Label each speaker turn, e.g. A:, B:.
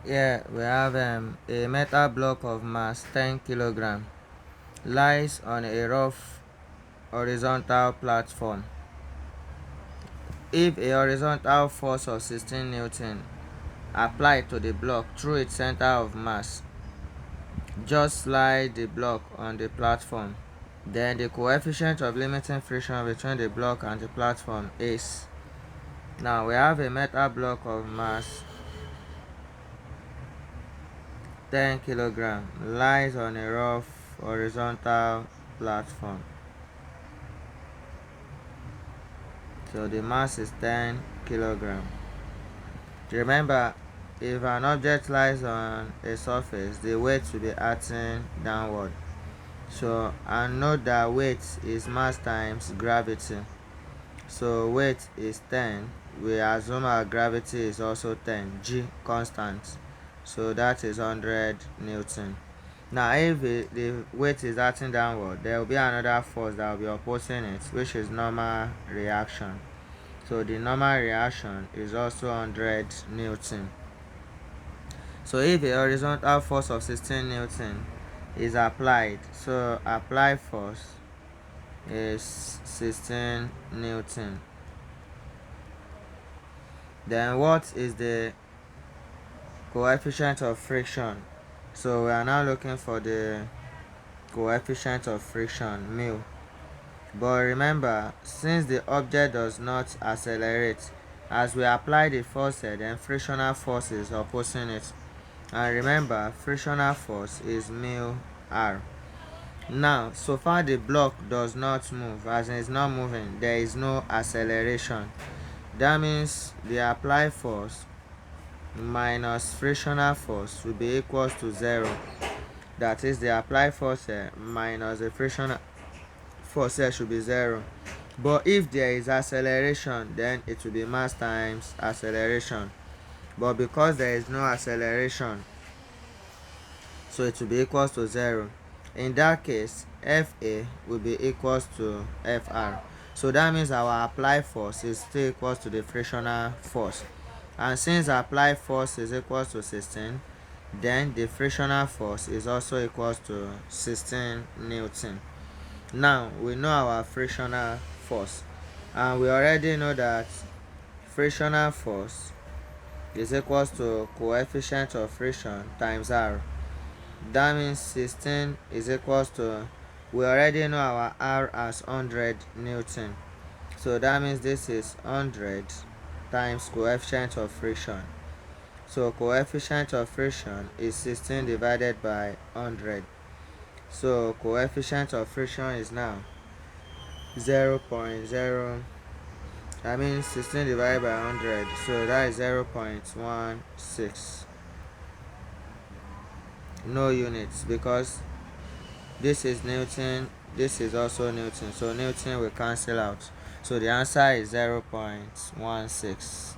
A: Here we have a metal block of mass 10 kg lies on a rough horizontal platform. If a horizontal force of 16 Newton applied to the block through its center of mass, just slide the block on the platform. Then the coefficient of limiting friction between the block and the platform is. Now we have a metal block of mass 10 kg lies on a rough horizontal platform. So the mass is 10 kg. Remember, if an object lies on a surface, the weight will be acting downward. So, and note that weight is mass times gravity. So weight is 10. We assume our gravity is also 10. G constant. So that is 100 Newton. Now if the weight is acting downward, there will be another force that will be opposing it, which is normal reaction. So the normal reaction is also 100 Newton. So if a horizontal force of 16 Newton is applied, so applied force is 16 Newton. Then what is the coefficient of friction? So we are now looking for the coefficient of friction, mu. But remember, since the object does not accelerate, as we apply the force, then frictional force is opposing it. And remember, frictional force is mu r. Now, so far the block does not move, as in it's not moving, there is no acceleration. That means the applied force minus frictional force will be equals to 0. That is, the applied force minus the frictional force should be 0. But if there is acceleration, then it will be mass times acceleration. But because there is no acceleration, so it will be equals to 0. In that case, Fa will be equals to Fr. So that means our applied force is still equals to the frictional force. And since applied force is equals to 16, then the frictional force is also equals to 16 Newton. Now we know our frictional force, and we already know that frictional force is equals to coefficient of friction times r. That means 16 is equals to, we already know our r as 100 Newton. So that means this is 100 times coefficient of friction. So coefficient of friction is 16 divided by 100. So coefficient of friction is now 0.0. I mean 16 divided by 100. So that is 0.16. No units, because this is Newton, this is also Newton. So Newton will cancel out. So the answer is 0.16.